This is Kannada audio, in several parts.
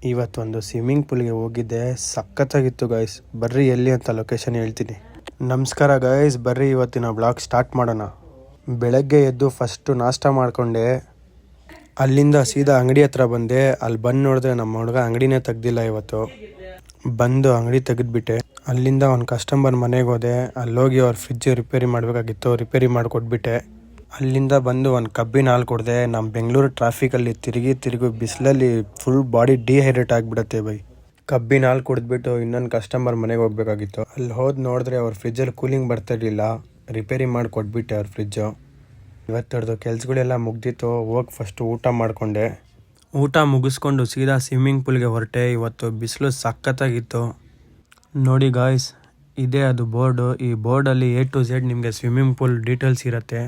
ಇವತ್ತೊಂದು ಸ್ವಿಮ್ಮಿಂಗ್ ಪೂಲ್ಗೆ ಹೋಗಿದ್ದೆ, ಸಖತ್ತಾಗಿತ್ತು ಗಾಯ್ಸ್. ಬರ್ರಿ ಎಲ್ಲಿ ಅಂತ ಲೊಕೇಶನ್ ಹೇಳ್ತೀನಿ. ನಮಸ್ಕಾರ ಗಾಯ್ಸ್, ಬರ್ರಿ ಇವತ್ತಿನ ಬ್ಲಾಗ್ ಸ್ಟಾರ್ಟ್ ಮಾಡೋಣ. ಬೆಳಗ್ಗೆ ಎದ್ದು ಫಸ್ಟು ನಾಷ್ಟ ಮಾಡಿಕೊಂಡೆ, ಅಲ್ಲಿಂದ ಸೀದಾ ಅಂಗಡಿ ಹತ್ರ ಬಂದೆ. ಅಲ್ಲಿ ಬಂದು ನೋಡಿದ್ರೆ ನಮ್ಮ ಹುಡುಗ ಅಂಗಡಿನೇ ತೆಗ್ದಿಲ್ಲ ಇವತ್ತು. ಬಂದು ಅಂಗಡಿ ತೆಗೆದ್ಬಿಟ್ಟೆ. ಅಲ್ಲಿಂದ ಒಂದು ಕಸ್ಟಮರ್ ಮನೆಗೆ ಹೋದೆ. ಅಲ್ಲೋಗಿ ಅವ್ರ ಫ್ರಿಜ್ ರಿಪೇರಿ ಮಾಡಬೇಕಾಗಿತ್ತು, ರಿಪೇರಿ ಮಾಡಿಕೊಟ್ಬಿಟ್ಟೆ. ಅಲ್ಲಿಂದ ಬಂದು ಒಂದು ಕಬ್ಬಿನ ಹಾಲು ಕುಡಿದೆ. ನಮ್ಮ ಬೆಂಗಳೂರು ಟ್ರಾಫಿಕಲ್ಲಿ ತಿರುಗಿ ಬಿಸಿಲಲ್ಲಿ ಫುಲ್ ಬಾಡಿ ಡಿಹೈಡ್ರೇಟ್ ಆಗಿಬಿಡುತ್ತೆ ಬೈ. ಕಬ್ಬಿನ ಹಾಲು ಕುಡಿದ್ಬಿಟ್ಟು ಇನ್ನೊಂದು ಕಸ್ಟಮರ್ ಮನೆಗೆ ಹೋಗ್ಬೇಕಾಗಿತ್ತು. ಅಲ್ಲಿ ಹೋದ್ ನೋಡಿದ್ರೆ ಅವ್ರ ಫ್ರಿಜ್ಜಲ್ಲಿ ಕೂಲಿಂಗ್ ಬರ್ತಾ ಇರಲಿಲ್ಲ. ರಿಪೇರಿ ಮಾಡಿ ಕೊಟ್ಬಿಟ್ಟೆ ಅವ್ರ ಫ್ರಿಜ್ಜು. ಇವತ್ತರದ್ದು ಕೆಲಸಗಳೆಲ್ಲ ಮುಗ್ದಿತ್ತು. ಹೋಗಿ ಫಸ್ಟು ಊಟ ಮಾಡಿಕೊಂಡೆ. ಊಟ ಮುಗಿಸ್ಕೊಂಡು ಸೀದಾ ಸ್ವಿಮ್ಮಿಂಗ್ ಪೂಲ್ಗೆ ಹೊರಟೆ. ಇವತ್ತು ಬಿಸಿಲು ಸಖತ್ತಾಗಿತ್ತು. ನೋಡಿ ಗಾಯ್ಸ್, ಇದೇ ಅದು ಬೋರ್ಡು. ಈ ಬೋರ್ಡಲ್ಲಿ A to Z ನಿಮಗೆ ಸ್ವಿಮ್ಮಿಂಗ್ ಪೂಲ್ ಡೀಟೇಲ್ಸ್ ಇರುತ್ತೆ.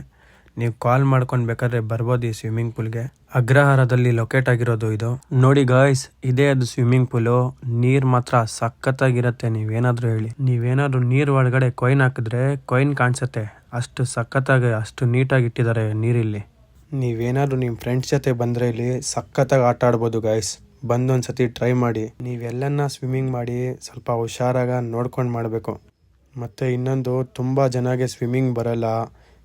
ನೀವು ಕಾಲ್ ಮಾಡ್ಕೊಂಡು ಬೇಕಾದ್ರೆ ಬರ್ಬೋದು ಈ ಸ್ವಿಮ್ಮಿಂಗ್ ಪೂಲ್ಗೆ. ಅಗ್ರಹಾರದಲ್ಲಿ ಲೊಕೇಟ್ ಆಗಿರೋದು ಇದು. ನೋಡಿ ಗಾಯ್ಸ್, ಇದೇ ಅದು ಸ್ವಿಮ್ಮಿಂಗ್ ಪೂಲು. ನೀರು ಮಾತ್ರ ಸಖತ್ತಾಗಿರುತ್ತೆ. ನೀವೇನಾದರೂ ಹೇಳಿ, ನೀವೇನಾದರೂ ನೀರು ಒಳಗಡೆ ಕಾಯಿನ್ ಹಾಕಿದ್ರೆ ಕಾಯಿನ್ ಕಾಣಿಸುತ್ತೆ. ಅಷ್ಟು ಸಖತ್ತಾಗಿ, ಅಷ್ಟು ನೀಟಾಗಿ ಇಟ್ಟಿದ್ದಾರೆ ನೀರಿಲ್ಲಿ. ನೀವೇನಾದರೂ ನಿಮ್ಮ ಫ್ರೆಂಡ್ಸ್ ಜೊತೆ ಬಂದರೆ ಇಲ್ಲಿ ಸಖತ್ತಾಗಿ ಆಟ ಆಡ್ಬೋದು ಗಾಯ್ಸ್. ಬಂದೊಂದು ಸತಿ ಟ್ರೈ ಮಾಡಿ. ನೀವೆಲ್ಲನ್ನ ಸ್ವಿಮ್ಮಿಂಗ್ ಮಾಡಿ ಸ್ವಲ್ಪ ಹುಷಾರಾಗ ನೋಡ್ಕೊಂಡು ಮಾಡಬೇಕು. ಮತ್ತು ಇನ್ನೊಂದು, ತುಂಬ ಜನಗೆ ಸ್ವಿಮ್ಮಿಂಗ್ ಬರೋಲ್ಲ.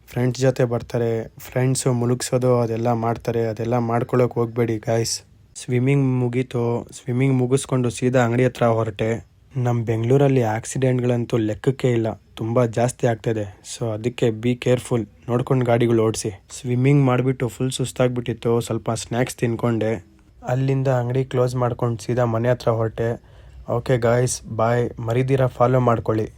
ಫ್ರೆಂಡ್ಸ್ ಜೊತೆ ಬರ್ತಾರೆ, ಫ್ರೆಂಡ್ಸು ಮುಳುಗ್ಸೋದು ಅದೆಲ್ಲ ಮಾಡ್ತಾರೆ. ಅದೆಲ್ಲ ಮಾಡ್ಕೊಳ್ಳೋಕೆ ಹೋಗಬೇಡಿ ಗಾಯ್ಸ್. ಸ್ವಿಮ್ಮಿಂಗ್ ಮುಗೀತು. ಸ್ವಿಮ್ಮಿಂಗ್ ಮುಗಿಸ್ಕೊಂಡು ಸೀದಾ ಅಂಗಡಿ ಹತ್ರ ಹೊರಟೆ. ನಮ್ಮ ಬೆಂಗಳೂರಲ್ಲಿ ಆಕ್ಸಿಡೆಂಟ್ಗಳಂತೂ ಲೆಕ್ಕಕ್ಕೆ ಇಲ್ಲ, ತುಂಬ ಜಾಸ್ತಿ ಆಗ್ತಾಯಿದೆ. ಸೊ ಅದಕ್ಕೆ ಬಿ ಕೇರ್ಫುಲ್, ನೋಡ್ಕೊಂಡು ಗಾಡಿಗಳು ಓಡಿಸಿ. ಸ್ವಿಮ್ಮಿಂಗ್ ಮಾಡಿಬಿಟ್ಟು ಫುಲ್ ಸುಸ್ತಾಗ್ಬಿಟ್ಟಿತ್ತು. ಸ್ವಲ್ಪ ಸ್ನ್ಯಾಕ್ಸ್ ತಿನ್ಕೊಂಡೆ. ಅಲ್ಲಿಂದ ಅಂಗಡಿ ಕ್ಲೋಸ್ ಮಾಡ್ಕೊಂಡು ಸೀದಾ ಮನೆ ಹತ್ರ ಹೊರಟೆ. ಓಕೆ ಗಾಯ್ಸ್, ಬಾಯ್. ಮರಿದಿರ ಫಾಲೋ ಮಾಡ್ಕೊಳ್ಳಿ.